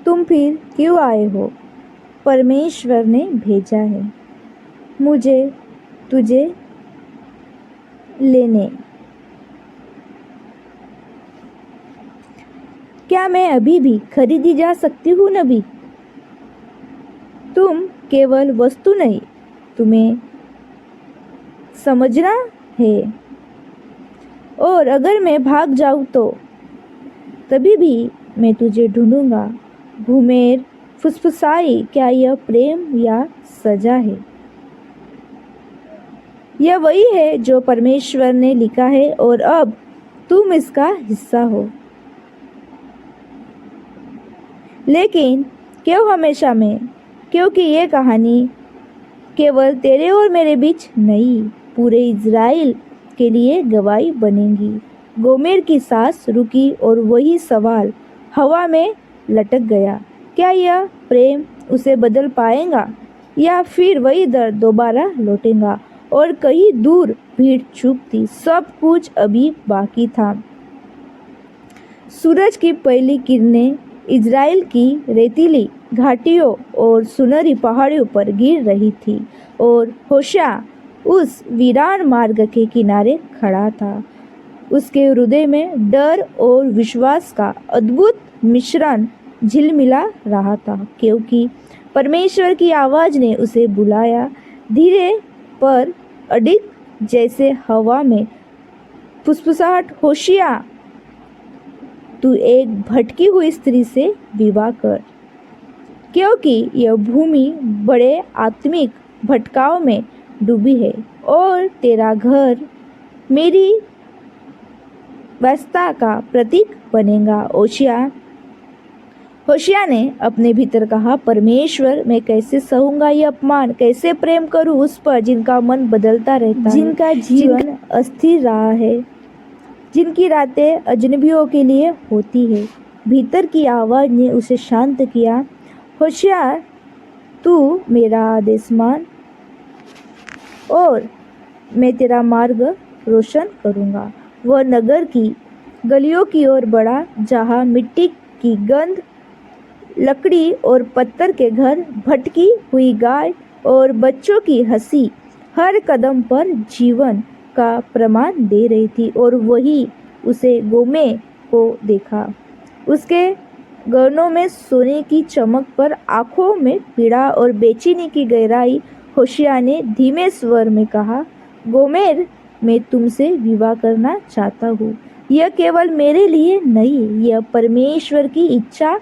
तुम फिर क्यों आए हो? परमेश्वर ने भेजा है मुझे तुझे लेने। क्या मैं अभी भी खरीदी जा सकती हूँ नबी? तुम केवल वस्तु नहीं, तुम्हें समझना है। और अगर मैं भाग जाऊँ तो तभी भी मैं तुझे ढूंढूंगा। घुमेर फुसफुसाई, क्या यह प्रेम या सजा है? यह वही है जो परमेश्वर ने लिखा है और अब तुम इसका हिस्सा हो। लेकिन क्यों हमेशा में? क्योंकि ये कहानी केवल तेरे और मेरे बीच नहीं, पूरे इज़राइल के लिए गवाही बनेगी। गोमेर की सांस रुकी और वही सवाल हवा में लटक गया। क्या यह प्रेम उसे बदल पाएगा या फिर वही दर्द दोबारा लौटेगा? और कहीं दूर भीड़ चुप थी, सब कुछ अभी बाकी था। सूरज की पहली किरणें इज़राइल की रेतीली घाटियों और सुनहरी पहाड़ियों पर गिर रही थी और होशिया उस वीरान मार्ग के किनारे खड़ा था। उसके हृदय में डर और विश्वास का अद्भुत मिश्रण झिलमिला रहा था, क्योंकि परमेश्वर की आवाज़ ने उसे बुलाया, धीरे पर अडिग जैसे हवा में फुसफुसाहट, होशिया तू एक भटकी हुई स्त्री से विवाह कर, क्योंकि यह भूमि बड़े आत्मिक भटकाव में डूबी है और तेरा घर मेरी व्यवस्था का प्रतीक बनेगा। होशिया ने अपने भीतर कहा, परमेश्वर, मैं कैसे सहूंगा ये अपमान? कैसे प्रेम करूं उस पर जिनका मन बदलता रहता है, जिनका जीवन अस्थिर रहा है, जिनकी रातें अजनबियों के लिए होती है? भीतर की आवाज़ ने उसे शांत किया, होशियार, तू मेरा आदेश मान और मैं तेरा मार्ग रोशन करूँगा। वह नगर की गलियों की ओर बढ़ा, जहाँ मिट्टी की गंध, लकड़ी और पत्थर के घर, भटकी हुई गाय और बच्चों की हंसी हर कदम पर जीवन का प्रमाण दे रही थी। और वही उसे गोमे को देखा, उसके गहनों में सोने की चमक पर आंखों में पीड़ा और बेचैनी की गहराई। होशिया ने धीमे स्वर में कहा, गोमेर, मैं तुमसे विवाह करना चाहता हूँ। यह केवल मेरे लिए नहीं, यह परमेश्वर की इच्छा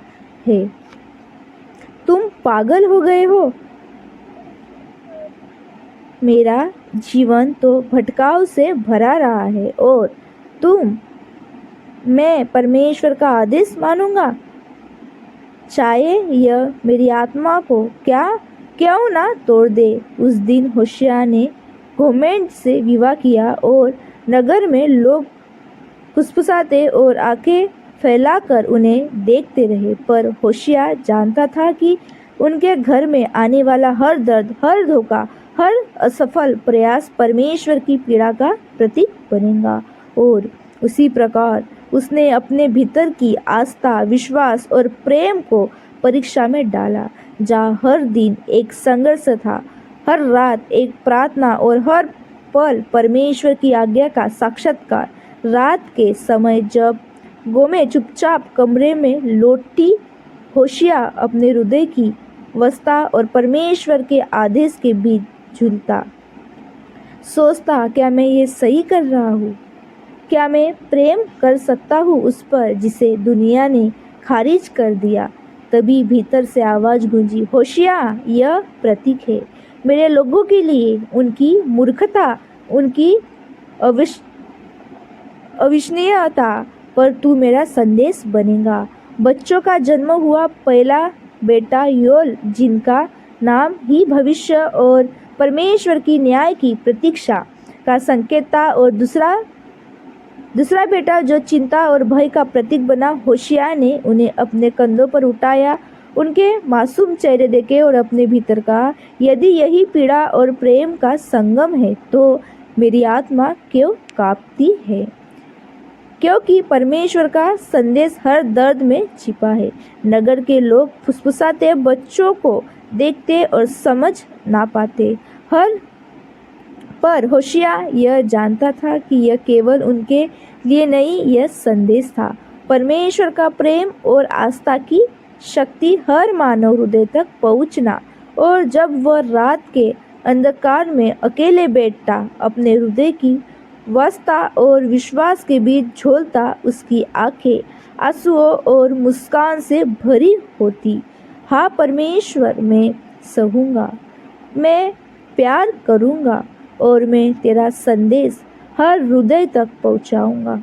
है। तुम पागल हो गए हो? मेरा जीवन तो भटकाव से भरा रहा है और मैं परमेश्वर का आदेश मानूंगा, चाहे यह मेरी आत्मा को क्यों ना तोड़ दे। उस दिन होशिया ने घमंड से विवाह किया और नगर में लोग फुसफुसाते और आंखें फैलाकर उन्हें देखते रहे। पर होशिया जानता था कि उनके घर में आने वाला हर दर्द, हर धोखा, हर असफल प्रयास परमेश्वर की पीड़ा का प्रतीक बनेगा। और उसी प्रकार उसने अपने भीतर की आस्था, विश्वास और प्रेम को परीक्षा में डाला, जहाँ हर दिन एक संघर्ष था, हर रात एक प्रार्थना और हर पल परमेश्वर की आज्ञा का साक्षात्कार। रात के समय जब गोमे चुपचाप कमरे में लौटी, होशिया अपने हृदय की अवस्था और परमेश्वर के आदेश के बीच झूलता, सोचता, क्या मैं ये सही कर रहा हूँ? क्या मैं प्रेम कर सकता हूँ उस पर जिसे दुनिया ने खारिज कर दिया? तभी भीतर से आवाज़ गूंजी, होशिया, यह प्रतीक है मेरे लोगों के लिए, उनकी मूर्खता, उनकी अविश्वसनीयता पर तू मेरा संदेश बनेगा। बच्चों का जन्म हुआ पहला बेटा योल, जिनका नाम ही भविष्य और परमेश्वर की न्याय की प्रतीक्षा का संकेत था, और दूसरा बेटा जो चिंता और भय का प्रतीक बना। होशिया ने उन्हें अपने कंधों पर उठाया, उनके मासूम चेहरे देखे और अपने भीतर कहा, यदि यही पीड़ा और प्रेम का संगम है तो मेरी आत्मा क्यों कांपती है? क्योंकि परमेश्वर का संदेश हर दर्द में छिपा है। नगर के लोग फुसफुसाते बच्चों को देखते और समझ ना पाते। पर होशिय्याह यह जानता था कि यह केवल उनके लिए नहीं, यह संदेश था परमेश्वर का प्रेम और आस्था की शक्ति हर मानव हृदय तक पहुंचना। और जब वह रात के अंधकार में अकेले बैठता, अपने हृदय की वास्ता और विश्वास के बीच झोलता, उसकी आंखें आंसुओं और मुस्कान से भरी होती। हाँ परमेश्वर, मैं सहूँगा, मैं प्यार करूँगा और मैं तेरा संदेश हर हृदय तक पहुँचाऊँगा।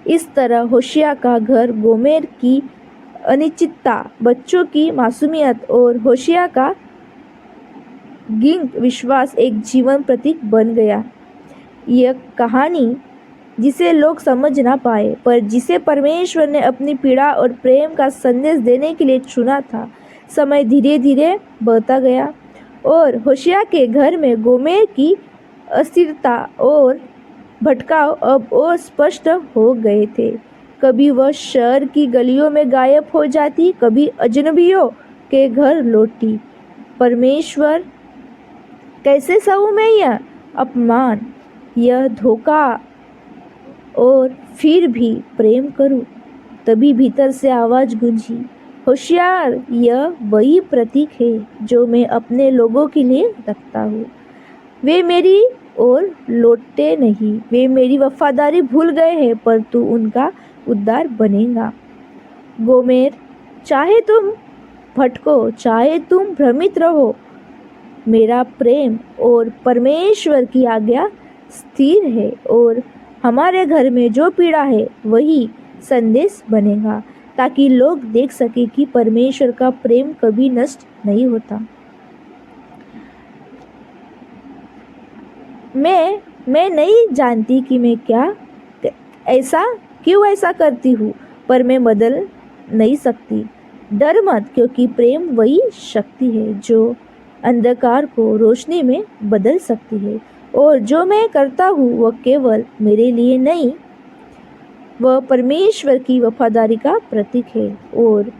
इस तरह होशिय्याह का घर गोमेर की अनिश्चितता, बच्चों की मासूमियत और होशिय्याह का गिंग विश्वास एक जीवन प्रतीक बन गया। यह कहानी जिसे लोग समझ ना पाए, पर जिसे परमेश्वर ने अपनी पीड़ा और प्रेम का संदेश देने के लिए चुना था। समय धीरे धीरे बढ़ता गया और होशिय्याह के घर में गोमेर की अस्थिरता और भटकाव अब और स्पष्ट हो गए थे। कभी वह शहर की गलियों में गायब हो जाती, कभी अजनबियों के घर लौटती। परमेश्वर, कैसे सहूँ मैं यह अपमान, यह धोखा, और फिर भी प्रेम करूं? तभी भीतर से आवाज गूंजी, होशियार, यह वही प्रतीक है जो मैं अपने लोगों के लिए रखता हूँ। वे मेरी ओर लौटते नहीं, वे मेरी वफादारी भूल गए हैं, पर तू उनका उद्धार बनेगा। गोमेर, चाहे तुम भटको, चाहे तुम भ्रमित रहो, मेरा प्रेम और परमेश्वर की आज्ञा स्थिर है और हमारे घर में जो पीड़ा है वही संदेश बनेगा, ताकि लोग देख सके कि परमेश्वर का प्रेम कभी नष्ट नहीं होता। मैं नहीं जानती कि मैं क्यों ऐसा करती हूँ, पर मैं बदल नहीं सकती। डर मत, क्योंकि प्रेम वही शक्ति है जो अंधकार को रोशनी में बदल सकती है। और जो मैं करता हूँ वह केवल मेरे लिए नहीं, वह परमेश्वर की वफादारी का प्रतीक है। और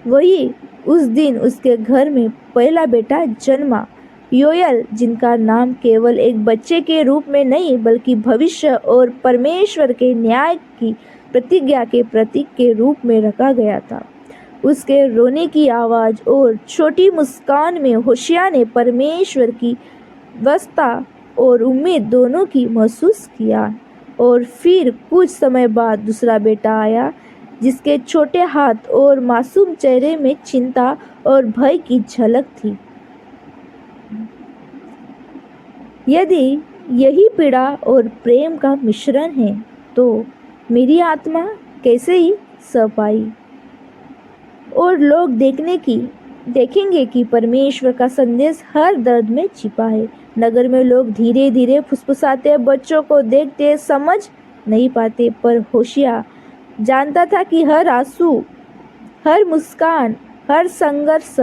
वही उस दिन उसके घर में पहला बेटा जन्मा, योएल, जिनका नाम केवल एक बच्चे के रूप में नहीं, बल्कि भविष्य और परमेश्वर के न्याय की प्रतिज्ञा के प्रतीक के रूप में रखा गया था। उसके रोने की आवाज़ और छोटी मुस्कान में होशिय्याह ने परमेश्वर की वस्ता और उम्मीद दोनों की महसूस किया। और फिर कुछ समय बाद दूसरा बेटा आया, जिसके छोटे हाथ और मासूम चेहरे में चिंता और भय की झलक थी। यदि यही पीड़ा और प्रेम का मिश्रण है, तो मेरी आत्मा कैसे ही सह पाई। और लोग देखेंगे कि परमेश्वर का संदेश हर दर्द में छिपा है। नगर में लोग धीरे धीरे फुसफुसाते बच्चों को देखते समझ नहीं पाते, पर होशिय्याह जानता था कि हर आंसू, हर मुस्कान, हर संघर्ष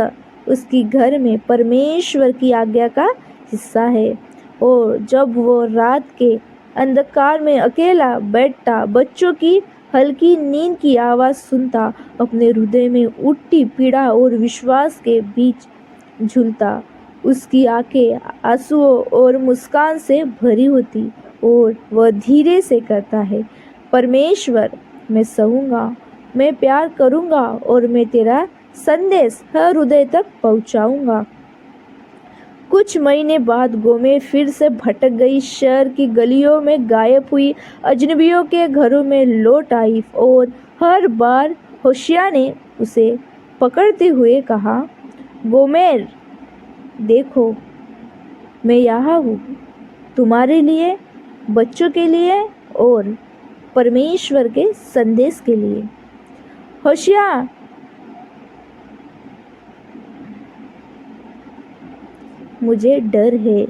उसकी घर में परमेश्वर की आज्ञा का हिस्सा है। और जब वो रात के अंधकार में अकेला बैठता, बच्चों की हल्की नींद की आवाज़ सुनता, अपने हृदय में उठती पीड़ा और विश्वास के बीच झूलता, उसकी आंखें आंसुओं और मुस्कान से भरी होती और वह धीरे से कहता है, परमेश्वर, मैं सहूँगा, मैं प्यार करूँगा और मैं तेरा संदेश हर हृदय तक पहुँचाऊँगा। कुछ महीने बाद गोमेर फिर से भटक गई, शहर की गलियों में गायब हुई, अजनबियों के घरों में लौट आई और हर बार होशिय्याह ने उसे पकड़ते हुए कहा, गोमेर, देखो, मैं यहाँ हूँ, तुम्हारे लिए, बच्चों के लिए और परमेश्वर के संदेश के लिए। होशिय्याह, मुझे डर है,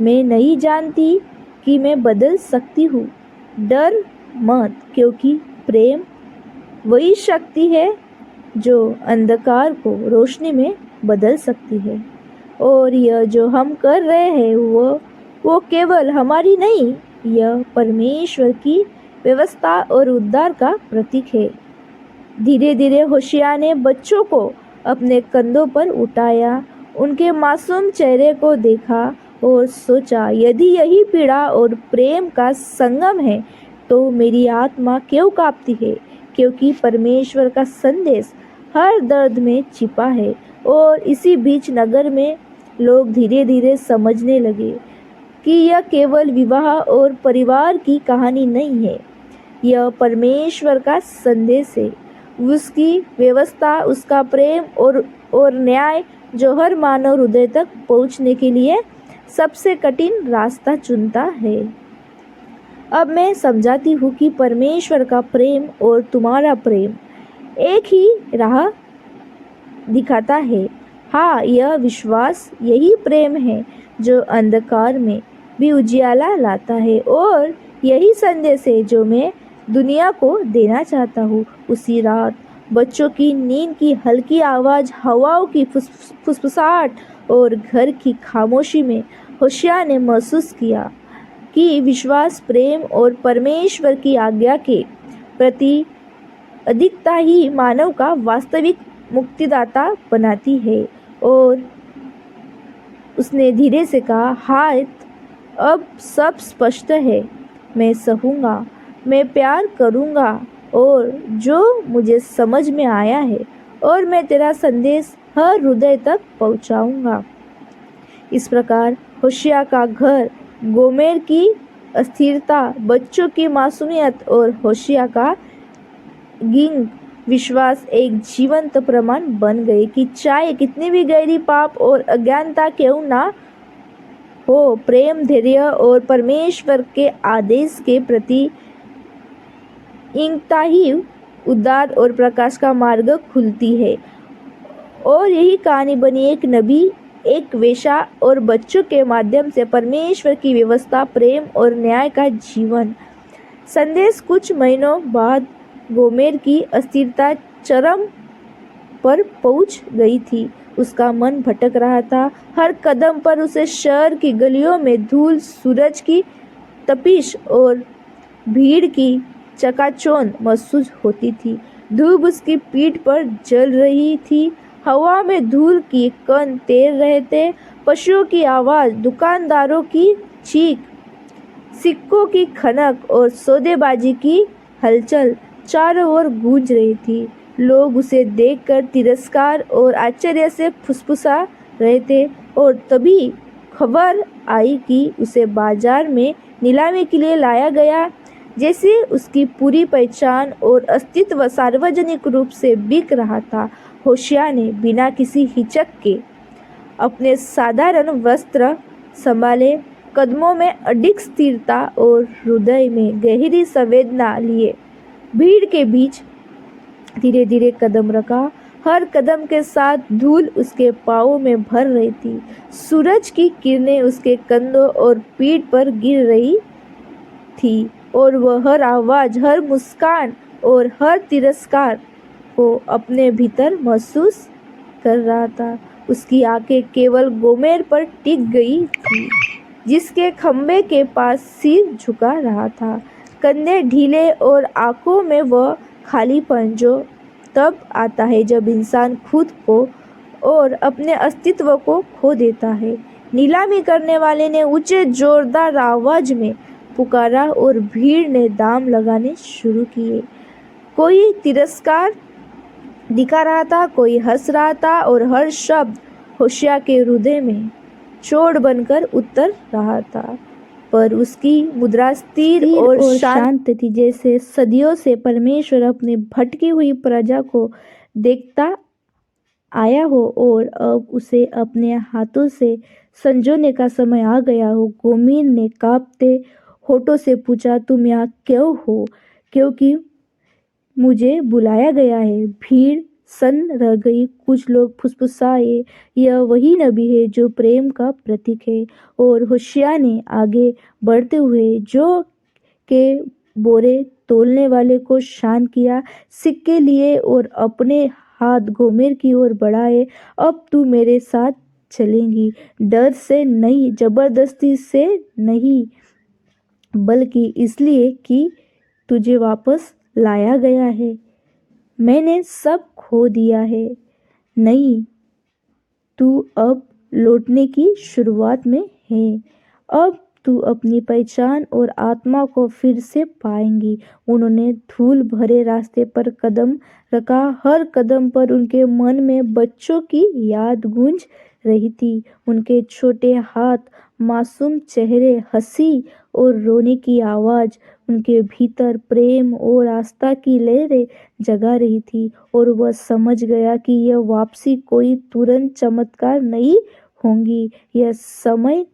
मैं नहीं जानती कि मैं बदल सकती हूँ। डर मत, क्योंकि प्रेम वही शक्ति है जो अंधकार को रोशनी में बदल सकती है। और यह जो हम कर रहे हैं वो केवल हमारी नहीं, यह परमेश्वर की व्यवस्था और उद्धार का प्रतीक है। धीरे धीरे होशिया ने बच्चों को अपने कंधों पर उठाया, उनके मासूम चेहरे को देखा और सोचा, यदि यही पीड़ा और प्रेम का संगम है तो मेरी आत्मा क्यों कांपती है, क्योंकि परमेश्वर का संदेश हर दर्द में छिपा है। और इसी बीच नगर में लोग धीरे धीरे समझने लगे कि यह केवल विवाह और परिवार की कहानी नहीं है, यह परमेश्वर का संदेश है, उसकी व्यवस्था, उसका प्रेम और न्याय जो हर मानव हृदय तक पहुंचने के लिए सबसे कठिन रास्ता चुनता है। अब मैं समझाती हूँ कि परमेश्वर का प्रेम और तुम्हारा प्रेम एक ही राह दिखाता है। हाँ, यह विश्वास, यही प्रेम है जो अंधकार में भी उजियाला लाता है, और यही संदेश है जो मैं दुनिया को देना चाहता हूँ। उसी रात बच्चों की नींद की हल्की आवाज़, हवाओं की फुसफुसाहट और घर की खामोशी में होशिया ने महसूस किया कि विश्वास, प्रेम और परमेश्वर की आज्ञा के प्रति अधिकता ही मानव का वास्तविक मुक्तिदाता बनाती है। और उसने धीरे से कहा, हाँ, अब सब स्पष्ट है। मैं सहूँगा, मैं प्यार करूँगा, और जो मुझे समझ में आया है, और मैं तेरा संदेश हर हृदय तक पहुँचाऊँगा। इस प्रकार होशिया का घर, गोमेर की अस्थिरता, बच्चों की मासूमियत और होशिया का गिंग विश्वास एक जीवंत प्रमाण बन गए कि चाहे कितनी भी गहरी पाप और अज्ञानता क्यों ना हो, प्रेम, धैर्य और परमेश्वर के आदेश के प्रति इंगता ही उद्धार और प्रकाश का मार्ग खुलती है। और यही कहानी बनी एक नबी, एक वेश्या और बच्चों के माध्यम से परमेश्वर की व्यवस्था, प्रेम और न्याय का जीवन संदेश। कुछ महीनों बाद गोमेर की अस्थिरता चरम पर पहुंच गई थी। उसका मन भटक रहा था। हर कदम पर उसे शहर की गलियों में धूल, सूरज की तपिश और भीड़ की चकाचौंध महसूस होती थी। धूप उसकी पीठ पर जल रही थी, हवा में धूल की कण तैर रहे थे, पशुओं की आवाज़, दुकानदारों की चीख, सिक्कों की खनक और सौदेबाजी की हलचल चारों ओर गूंज रही थी। लोग उसे देखकर तिरस्कार और आश्चर्य से फुसफुसा रहे थे, और तभी खबर आई कि उसे बाजार में नीलामी के लिए लाया गया। जैसे उसकी पूरी पहचान और अस्तित्व सार्वजनिक रूप से बिक रहा था, होशिया ने बिना किसी हिचक के अपने साधारण वस्त्र संभाले, कदमों में अडिग स्थिरता और हृदय में गहरी संवेदना लिए भीड़ के बीच धीरे धीरे कदम रखा। हर कदम के साथ धूल उसके पाँवों में भर रही थी, सूरज की किरणें उसके कंधों और पीठ पर गिर रही थी, और वह हर आवाज़, हर मुस्कान और हर तिरस्कार को अपने भीतर महसूस कर रहा था। उसकी आंखें केवल गोमेर पर टिक गई थी, जिसके खंबे के पास सिर झुका रहा था, कंधे ढीले और आंखों में वह खालीपन जो तब आता है जब इंसान खुद को और अपने अस्तित्व को खो देता है। नीलामी करने वाले ने ऊंचे जोरदार आवाज में पुकारा और भीड़ ने दाम लगाने शुरू किए। कोई तिरस्कार दिखा रहा था, कोई हंस रहा था, और हर शब्द होशिया के हृदय में चोट बनकर उतर रहा था। पर उसकी मुद्रा स्थिर और शांत थी, जैसे सदियों से परमेश्वर अपनी भटकी हुई प्रजा को देखता आया हो और अब उसे अपने हाथों से संजोने का समय आ गया हो। गोमीर ने कांपते होठों से पूछा, तुम यहाँ क्यों हो? क्योंकि मुझे बुलाया गया है। भीड़ सन्न रह गई। कुछ लोग फुसफुसाए, यह वही नबी है जो प्रेम का प्रतीक है। और होशिया ने आगे बढ़ते हुए जो के बोरे तोलने वाले को शांत किया, सिक्के लिए और अपने हाथ गोमेर की ओर बढ़ाए। अब तू मेरे साथ चलेंगी, डर से नहीं, जबरदस्ती से नहीं, बल्कि इसलिए कि तुझे वापस लाया गया है। मैंने सब खो दिया है। नहीं, तू अब लौटने की शुरुआत में है। अब तू अपनी पहचान और आत्मा को फिर से पाएंगी। उन्होंने धूल भरे रास्ते पर कदम रखा। हर कदम पर उनके मन में बच्चों की याद गूंज रही थी। उनके छोटे हाथ, मासूम चेहरे, हंसी और रोने की आवाज उनके भीतर प्रेम और आस्था की लहरें जगा रही थी। और वह समझ गया कि यह वापसी कोई तुरंत चमत्कार नहीं होगी। यह समय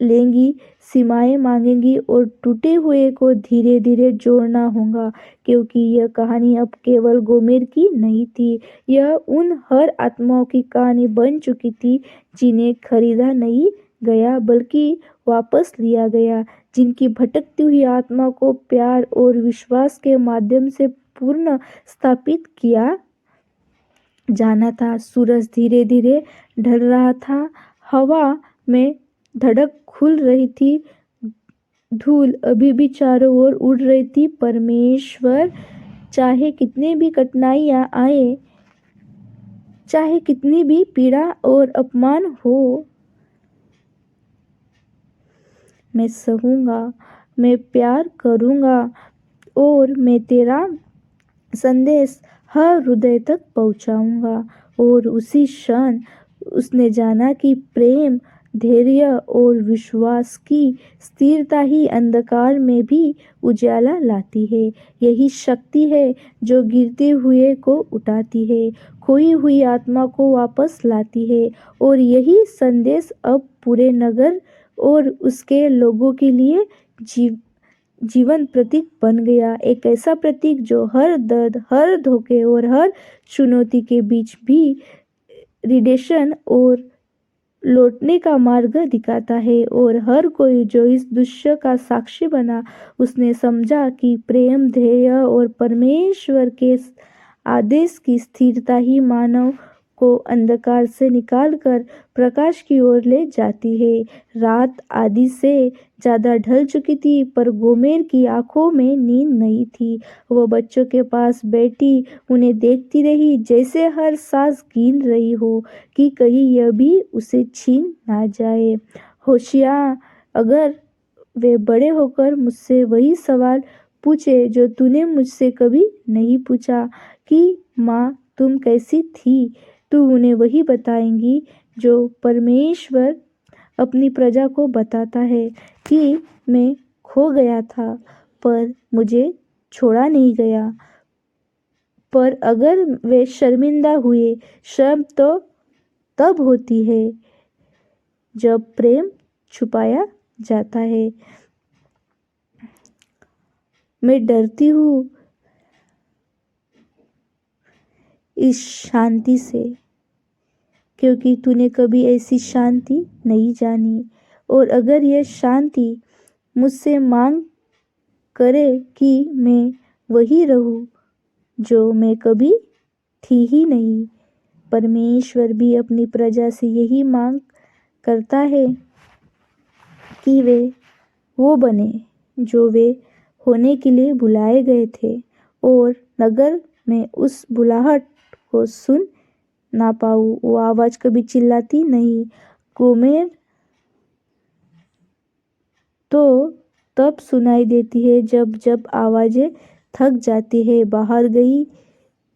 लेंगी, सीमाएं मांगेंगी और टूटे हुए को धीरे धीरे जोड़ना होगा। क्योंकि यह कहानी अब केवल गोमेर की नहीं थी, यह उन हर आत्माओं की कहानी बन चुकी थी जिन्हें खरीदा नहीं गया बल्कि वापस लिया गया, जिनकी भटकती हुई आत्मा को प्यार और विश्वास के माध्यम से पुनः स्थापित किया जाना था। सूरज धीरे धीरे ढल रहा था। हवा में धड़क खुल रही थी। धूल अभी भी चारों ओर उड़ रही थी। परमेश्वर, चाहे कितनी भी कठिनाइयां आए, चाहे कितनी भी पीड़ा और अपमान हो, मैं सहूंगा, मैं प्यार करूंगा और मैं तेरा संदेश हर हृदय तक पहुंचाऊंगा। और उसी क्षण उसने जाना कि प्रेम, धैर्य और विश्वास की स्थिरता ही अंधकार में भी उजाला लाती है। यही शक्ति है जो गिरते हुए को उठाती है, खोई हुई आत्मा को वापस लाती है। और यही संदेश अब पूरे नगर और उसके लोगों के लिए जीवन प्रतीक बन गया। एक ऐसा प्रतीक जो हर दर्द, हर धोखे और हर चुनौती के बीच भी रिडेशन और लौटने का मार्ग दिखाता है। और हर कोई जो इस दृश्य का साक्षी बना, उसने समझा कि प्रेम, धैर्य और परमेश्वर के आदेश की स्थिरता ही मानव को अंधकार से निकालकर प्रकाश की ओर ले जाती है। रात आधी से ज्यादा ढल चुकी थी, पर गोमेर की आंखों में नींद नहीं थी। वह बच्चों के पास बैठी उन्हें देखती रही, जैसे हर सांस गिन रही हो कि कहीं यह भी उसे छीन ना जाए। होशियार, अगर वे बड़े होकर मुझसे वही सवाल पूछे जो तूने मुझसे कभी नहीं पूछा कि माँ तुम कैसी थी, तू उन्हें वही बताएंगी जो परमेश्वर अपनी प्रजा को बताता है कि मैं खो गया था पर मुझे छोड़ा नहीं गया। पर अगर वे शर्मिंदा हुए, शर्म तो तब होती है जब प्रेम छुपाया जाता है। मैं डरती हूँ इस शांति से, क्योंकि तूने कभी ऐसी शांति नहीं जानी। और अगर यह शांति मुझसे मांग करे कि मैं वही रहूं जो मैं कभी थी ही नहीं, परमेश्वर भी अपनी प्रजा से यही मांग करता है कि वे वो बने जो वे होने के लिए बुलाए गए थे। और नगर में उस बुलाहट को सुन ना पाऊं। वो आवाज कभी चिल्लाती नहीं, गोमेर तो तब सुनाई देती है जब जब आवाजें थक जाती है। बाहर गई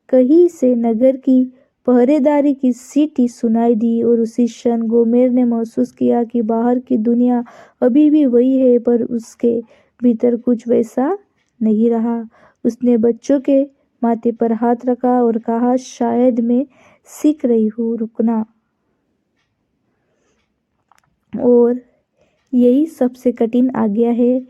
कहीं से नगर की पहरेदारी की सीटी सुनाई दी और उसी क्षण गोमेर ने महसूस किया कि बाहर की दुनिया अभी भी वही है, पर उसके भीतर कुछ वैसा नहीं रहा। उसने बच्चों के माथे पर हाथ रखा और कहा, शायद मैं सीख रही हूँ रुकना। और यही सबसे कठिन आज्ञा है।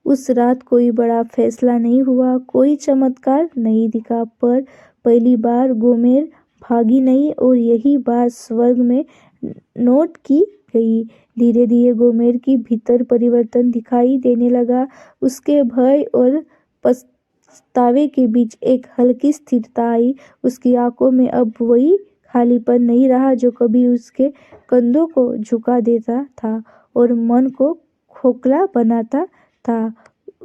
उस रात कोई बड़ा फैसला नहीं हुआ, कोई चमत्कार नहीं दिखा, पर पहली बार गोमेर भागी नहीं और यही बात स्वर्ग में नोट की गई। धीरे धीरे गोमेर की भीतर परिवर्तन दिखाई देने लगा। उसके भय और पछतावे के बीच एक हल्की स्थिरता आई। उसकी आंखों में अब वही खालीपन नहीं रहा जो कभी उसके कंधों को झुका देता था और मन को खोखला बनाता था।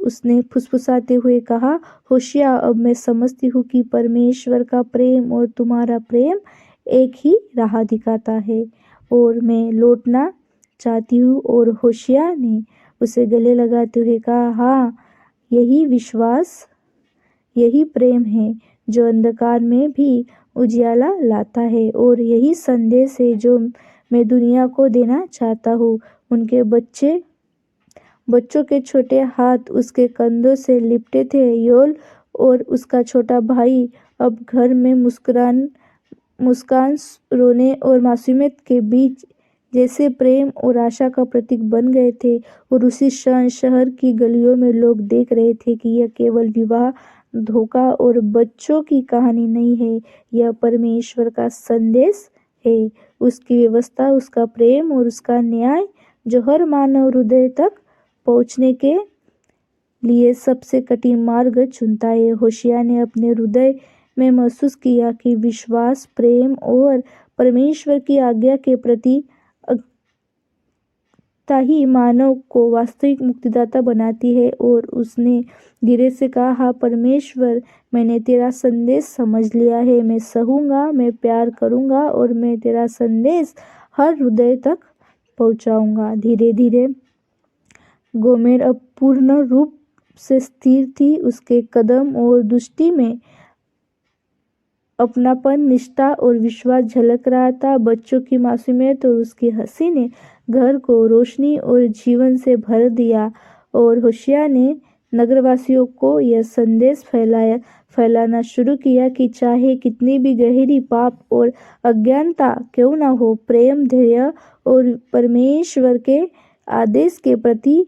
उसने फुसफुसाते हुए कहा, होशिया, अब मैं समझती हूँ कि परमेश्वर का प्रेम और तुम्हारा प्रेम एक ही राह दिखाता है और मैं लौटना चाहती हूँ। और होशिया ने उसे गले लगाते हुए कहा, हाँ, यही विश्वास, यही प्रेम है जो अंधकार में भी उजियाला लाता है और यही संदेश है जो मैं दुनिया को देना चाहता हूँ। उनके बच्चों के छोटे हाथ उसके कंधों से लिपटे थे। योल और उसका छोटा भाई अब घर में मुस्कान, रोने और मासूमियत के बीच जैसे प्रेम और आशा का प्रतीक बन गए थे। और उसी क्षण शहर की गलियों में लोग देख रहे थे कि यह केवल विवाह, धोखा और बच्चों की कहानी नहीं है, यह परमेश्वर का संदेश है, उसकी व्यवस्था, उसका प्रेम और उसका न्याय जो हर मानव हृदय तक पहुंचने के लिए सबसे कठिन मार्ग चुनता है। होशिया ने अपने हृदय में महसूस किया कि विश्वास, प्रेम और परमेश्वर की आज्ञा के प्रति अगुता ही मानव को वास्तविक मुक्तिदाता बनाती है। और उसने धीरे से कहा, हाँ परमेश्वर, मैंने तेरा संदेश समझ लिया है, मैं सहूंगा, मैं प्यार करूंगा और मैं तेरा संदेश हर हृदय तक पहुंचाऊंगा। धीरे धीरे गोमेर अब पूर्ण रूप से स्थिर थी। उसके कदम और दृष्टि में अपनापन, निष्ठा और विश्वास झलक रहा था। बच्चों की मासूमियत और उसकी हंसी ने घर को रोशनी और जीवन से भर दिया और होशिया ने नगरवासियों को यह संदेश फैलाना शुरू किया कि चाहे कितनी भी गहरी पाप और अज्ञानता क्यों न हो, प्रेम, धैर्य और परमेश्वर के आदेश के प्रति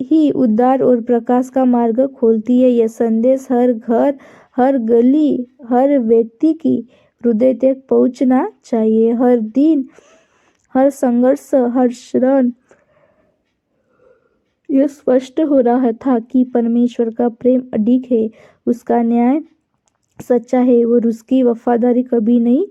ही उद्धार और प्रकाश का मार्ग खोलती है। यह संदेश हर घर, हर गली, हर व्यक्ति की हृदय तक पहुंचना चाहिए। हर दिन, हर संघर्ष, हर क्षण यह स्पष्ट हो रहा था कि परमेश्वर का प्रेम अडिग है, उसका न्याय सच्चा है और उसकी वफादारी कभी नहीं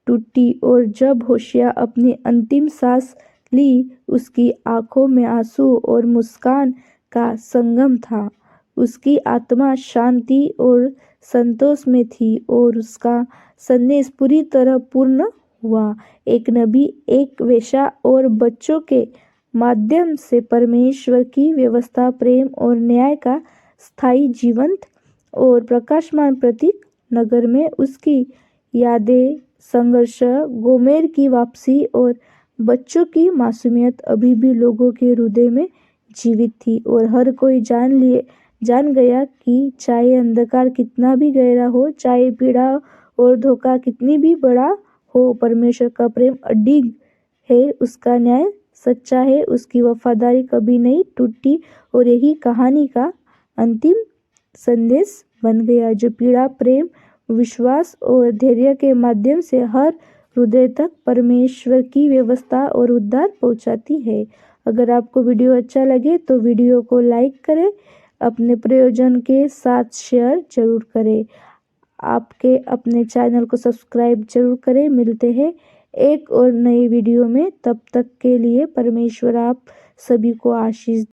टूटी। और जब होशिया अपनी अंतिम सांस ली, उसकी आंखों में आंसू और मुस्कान का संगम था। उसकी आत्मा शांति और संतोष में थी और उसका संदेश पूरी तरह पूर्ण हुआ। एक नबी, एक वेश्या और बच्चों के माध्यम से परमेश्वर की व्यवस्था, प्रेम और न्याय का स्थायी, जीवंत और प्रकाशमान प्रतीक नगर में उसकी यादें, संघर्ष, गोमेर की वापसी और बच्चों की मासूमियत अभी भी लोगों के हृदय में जीवित थी। और हर कोई जान गया कि चाहे अंधकार कितना भी गहरा हो, चाहे पीड़ा और धोखा कितनी भी बड़ा हो, परमेश्वर का प्रेम अडिग है, उसका न्याय सच्चा है, उसकी वफादारी कभी नहीं टूटी। और यही कहानी का अंतिम संदेश बन गया, जो पीड़ा, प्रेम, विश्वास और धैर्य के माध्यम से हर हृदय तक परमेश्वर की व्यवस्था और उद्धार पहुंचाती है। अगर आपको वीडियो अच्छा लगे तो वीडियो को लाइक करें, अपने प्रयोजन के साथ शेयर जरूर करें, आपके अपने चैनल को सब्सक्राइब जरूर करें। मिलते हैं एक और नई वीडियो में, तब तक के लिए परमेश्वर आप सभी को आशीष